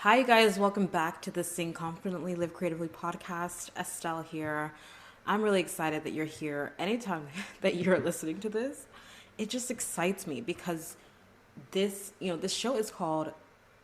Hi, you guys. Welcome back to the Sing Confidently, Live Creatively podcast. Estelle here. I'm really excited that you're here. Anytime that you're listening to this, it just excites me because this show is called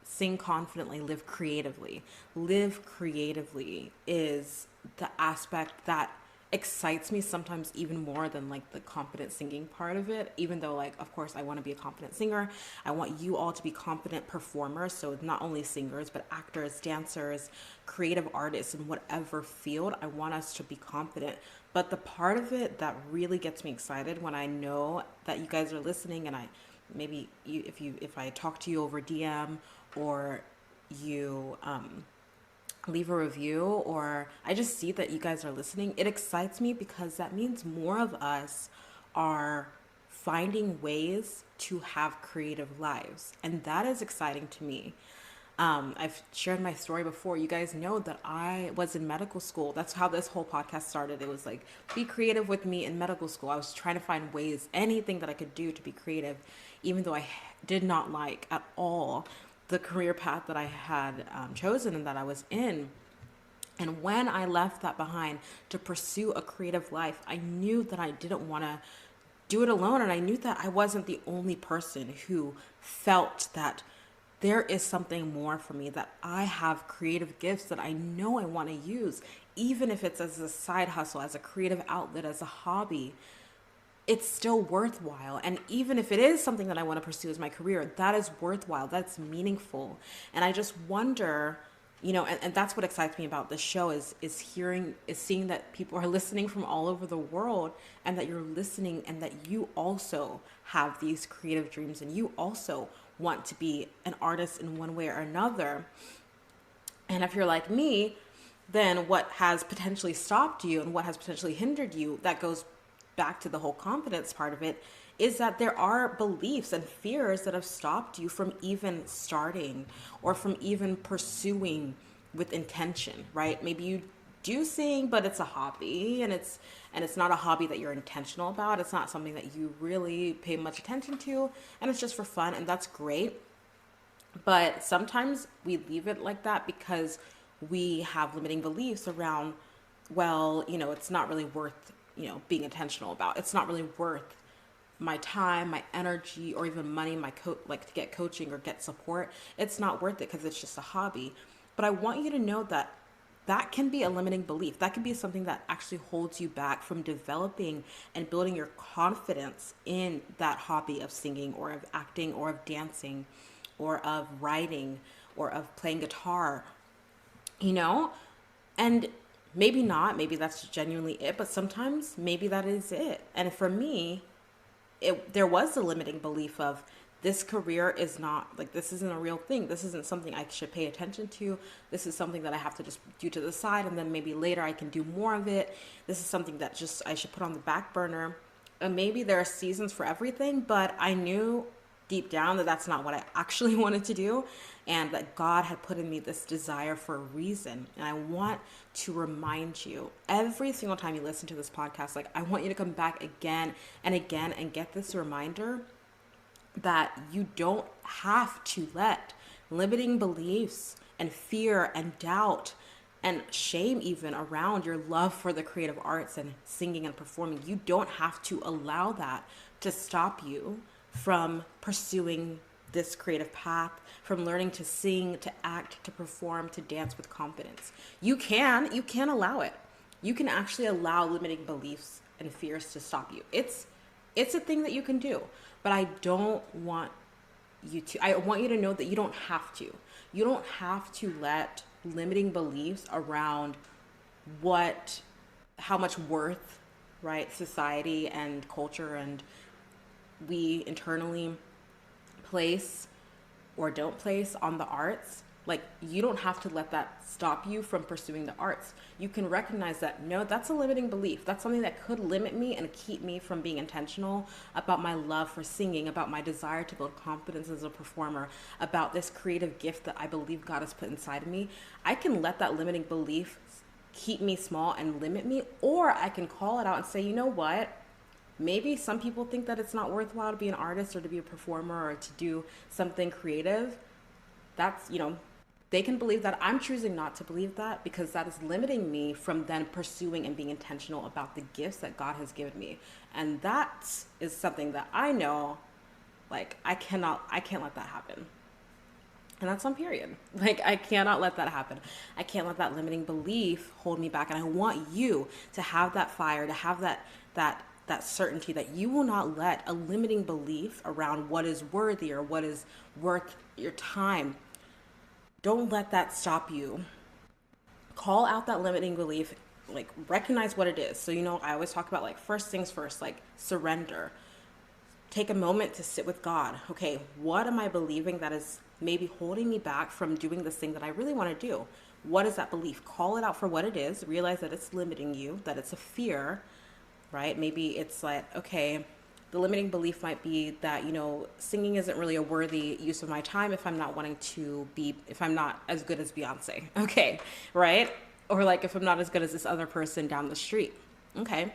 Sing Confidently, Live Creatively. Live creatively is the aspect that excites me sometimes even more than like the confident singing part of it, even though, like, of course I want to be a confident singer. I want you all to be confident performers, so not only singers but actors, dancers, creative artists in whatever field. I want us to be confident. But the part of it that really gets me excited when I know that you guys are listening, and if I talk to you over DM, or you leave a review, or I just see that you guys are listening, it excites me because that means more of us are finding ways to have creative lives. And that is exciting to me. I've shared my story before. You guys know that I was in medical school. That's how this whole podcast started. It was like, be creative with me in medical school. I was trying to find ways, anything that I could do to be creative, even though I did not like at all the career path that I had chosen and that I was in. And when I left that behind to pursue a creative life, I knew that I didn't want to do it alone. And I knew that I wasn't the only person who felt that there is something more for me, that I have creative gifts that I know I want to use, even if it's as a side hustle, as a creative outlet, as a hobby. It's still worthwhile. And even if it is something that I want to pursue as my career, that is worthwhile. That's meaningful. And I just wonder, and that's what excites me about this show is seeing that people are listening from all over the world, and that you're listening, and that you also have these creative dreams, and you also want to be an artist in one way or another. And if you're like me, then what has potentially stopped you and what has potentially hindered you, that goes back to the whole confidence part of it, is that there are beliefs and fears that have stopped you from even starting or from even pursuing with intention, right? Maybe you do sing, but it's a hobby, and it's not a hobby that you're intentional about. It's not something that you really pay much attention to, and it's just for fun, and that's great. But sometimes we leave it like that because we have limiting beliefs around, well, it's not really worth, being intentional about. It's not really worth my time, my energy, or even money, like to get coaching or get support. It's not worth it because it's just a hobby. But I want you to know that that can be a limiting belief. That can be something that actually holds you back from developing and building your confidence in that hobby of singing or of acting or of dancing or of writing or of playing guitar, you know? And maybe not, maybe that's genuinely it, but sometimes maybe that is it. And for me, there was a limiting belief of, this career is not, like, this isn't a real thing. This isn't something I should pay attention to. This is something that I have to just do to the side, and then maybe later I can do more of it. This is something that just I should put on the back burner. And maybe there are seasons for everything, but I knew deep down that that's not what I actually wanted to do, and that God had put in me this desire for a reason. And I want to remind you every single time you listen to this podcast, like, I want you to come back again and again and get this reminder that you don't have to let limiting beliefs and fear and doubt and shame even around your love for the creative arts and singing and performing, you don't have to allow that to stop you from pursuing this creative path, from learning to sing, to act, to perform, to dance with confidence. You can allow it. You can actually allow limiting beliefs and fears to stop you. It's a thing that you can do, but I want you to know that you don't have to. You don't have to let limiting beliefs around how much worth, right, society and culture and we internally place or don't place on the arts. Like, you don't have to let that stop you from pursuing the arts. You can recognize that, no, that's a limiting belief. That's something that could limit me and keep me from being intentional about my love for singing, about my desire to build confidence as a performer, about this creative gift that I believe God has put inside of me. I can let that limiting belief keep me small and limit me, or I can call it out and say, you know what? Maybe some people think that it's not worthwhile to be an artist or to be a performer or to do something creative. That's, they can believe that. I'm choosing not to believe that because that is limiting me from then pursuing and being intentional about the gifts that God has given me. And that is something that I know, like, I can't let that happen. And that's on period. Like, I cannot let that happen. I can't let that limiting belief hold me back. And I want you to have that fire, to have that certainty that you will not let a limiting belief around what is worthy or what is worth your time. Don't let that stop you. Call out that limiting belief, like recognize what it is. So, I always talk about like first things first, like surrender. Take a moment to sit with God. Okay, what am I believing that is maybe holding me back from doing this thing that I really want to do? What is that belief? Call it out for what it is. Realize that it's limiting you, that it's a fear, right? Maybe it's like, okay, the limiting belief might be that, singing isn't really a worthy use of my time if I'm not as good as Beyonce. Okay, right? Or like if I'm not as good as this other person down the street. Okay,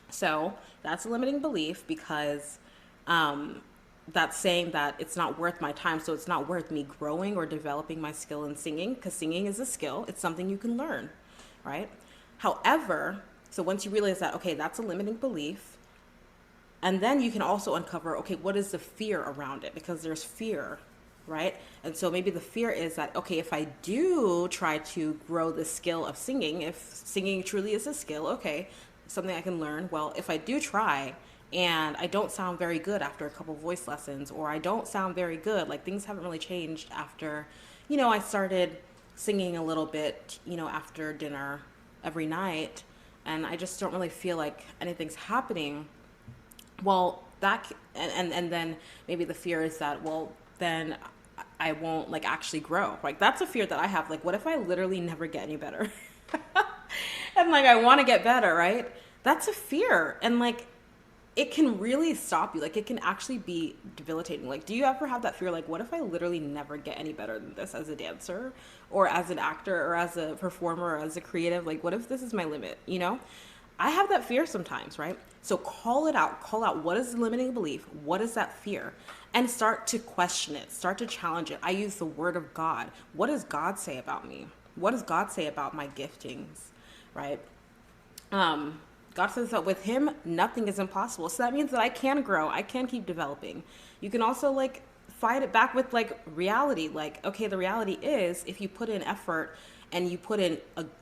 so that's a limiting belief because that's saying that it's not worth my time. So it's not worth me growing or developing my skill in singing, because singing is a skill. It's something you can learn, right? However, so once you realize that, okay, that's a limiting belief, and then you can also uncover, okay, what is the fear around it? Because there's fear, right? And so maybe the fear is that, okay, if I do try to grow the skill of singing, if singing truly is a skill, okay, something I can learn. Well, if I do try and I don't sound very good after a couple voice lessons, or I don't sound very good, like things haven't really changed after, I started singing a little bit, after dinner every night, and I just don't really feel like anything's happening. Well, and then maybe the fear is that, well, then I won't like actually grow. Like that's a fear that I have. Like, what if I literally never get any better? And like I want to get better, right? That's a fear. And like it can really stop you. Like it can actually be debilitating. Like, do you ever have that fear? Like, what if I literally never get any better than this as a dancer or as an actor or as a performer or as a creative? Like, what if this is my limit? I have that fear sometimes, right? So call it out. Call out what is the limiting belief? What is that fear? And start to question it. Start to challenge it. I use the word of God. What does God say about me? What does God say about my giftings, right? God says that with him, nothing is impossible. So that means that I can grow. I can keep developing. You can also like fight it back with like reality. Like, okay, the reality is if you put in effort and you put in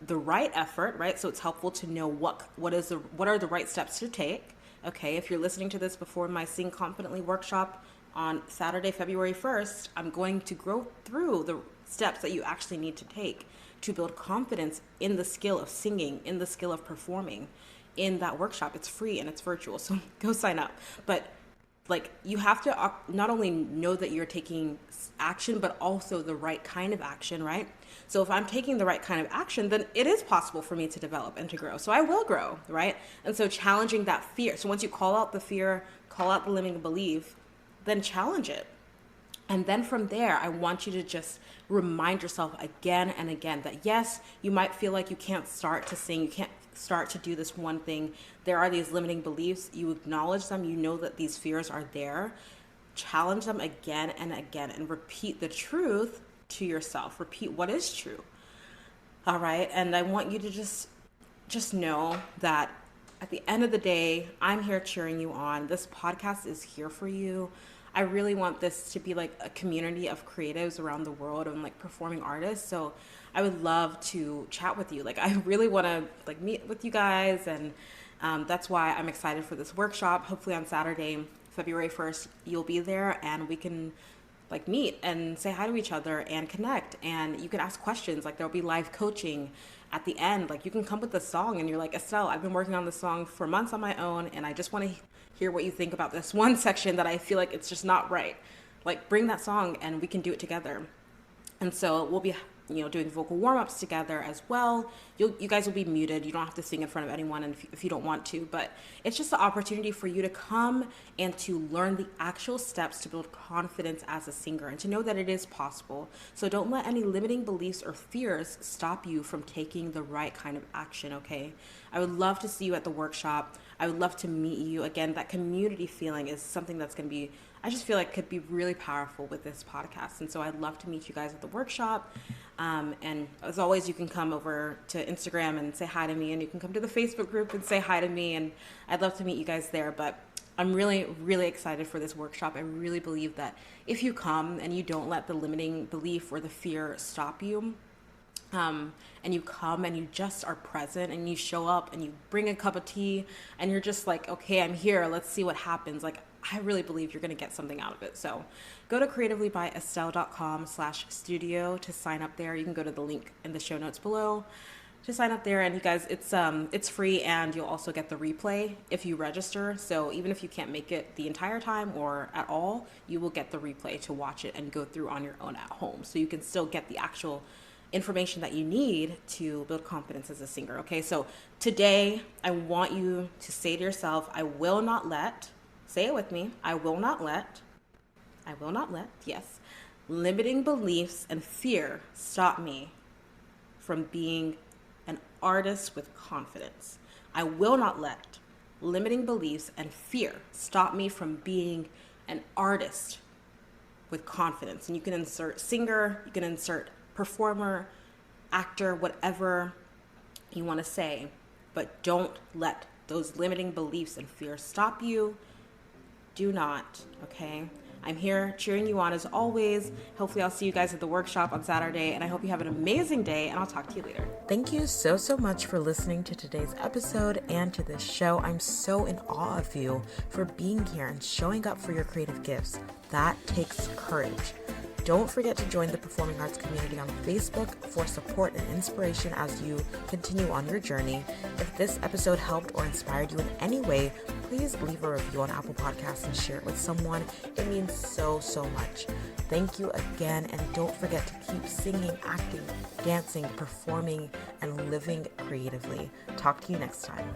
the right effort, right? So it's helpful to know what are the right steps to take. Okay, if you're listening to this before my Sing Confidently workshop on Saturday, February 1st, I'm going to go through the steps that you actually need to take to build confidence in the skill of singing, in the skill of performing in that workshop. It's free and it's virtual, so go sign up. But like you have to not only know that you're taking action, but also the right kind of action, right? So if I'm taking the right kind of action, then it is possible for me to develop and to grow. So I will grow, right? And so challenging that fear. So once you call out the fear, call out the limiting belief, then challenge it. And then from there, I want you to just remind yourself again and again that yes, you might feel like you can't start to sing, you can't start to do this one thing. There are these limiting beliefs. You acknowledge them. You know that these fears are there. Challenge them again and again and repeat the truth to yourself. Repeat what is true. All right. And I want you to just know that at the end of the day, I'm here cheering you on. This podcast is here for you. I really want this to be like a community of creatives around the world and like performing artists. So I would love to chat with you. Like I really want to like meet with you guys, and that's why I'm excited for this workshop. Hopefully on Saturday, February 1st, you'll be there and we can like meet and say hi to each other and connect. And you can ask questions. Like there'll be live coaching at the end. Like you can come with a song and you're like, Estelle, I've been working on this song for months on my own and I just want to hear what you think about this one section that I feel like it's just not right. Like bring that song and we can do it together. And so we'll be doing vocal warm-ups together as well. You guys will be muted. You don't have to sing in front of anyone if you don't want to, but it's just the opportunity for you to come and to learn the actual steps to build confidence as a singer and to know that it is possible. So don't let any limiting beliefs or fears stop you from taking the right kind of action, okay? I would love to see you at the workshop. I would love to meet you. Again, that community feeling is something that's going to be, I just feel like could be really powerful with this podcast. And so I'd love to meet you guys at the workshop. And as always, you can come over to Instagram and say hi to me, and you can come to the Facebook group and say hi to me. And I'd love to meet you guys there. But I'm really, really excited for this workshop. I really believe that if you come and you don't let the limiting belief or the fear stop you, and you come and you just are present and you show up and you bring a cup of tea and you're just like, okay, I'm here. Let's see what happens. Like, I really believe you're going to get something out of it. So go to creativelybyestelle.com/studio to sign up there. You can go to the link in the show notes below to sign up there. And you guys, it's free, and you'll also get the replay if you register. So even if you can't make it the entire time or at all, you will get the replay to watch it and go through on your own at home. So you can still get the actual information that you need to build confidence as a singer. Okay, so today I want you to say to yourself, I will not let, say it with me, I will not let, yes, limiting beliefs and fear stop me from being an artist with confidence. I will not let limiting beliefs and fear stop me from being an artist with confidence. And you can insert singer, you can insert performer, actor, whatever you want to say, but don't let those limiting beliefs and fears stop you. Do not, okay? I'm here cheering you on as always. Hopefully I'll see you guys at the workshop on Saturday, and I hope you have an amazing day, and I'll talk to you later. Thank you so much for listening to today's episode and to this show. I'm so in awe of you for being here and showing up for your creative gifts. That takes courage. Don't forget to join the Performing Arts community on Facebook for support and inspiration as you continue on your journey. If this episode helped or inspired you in any way, please leave a review on Apple Podcasts and share it with someone. It means so much. Thank you again, and don't forget to keep singing, acting, dancing, performing, and living creatively. Talk to you next time.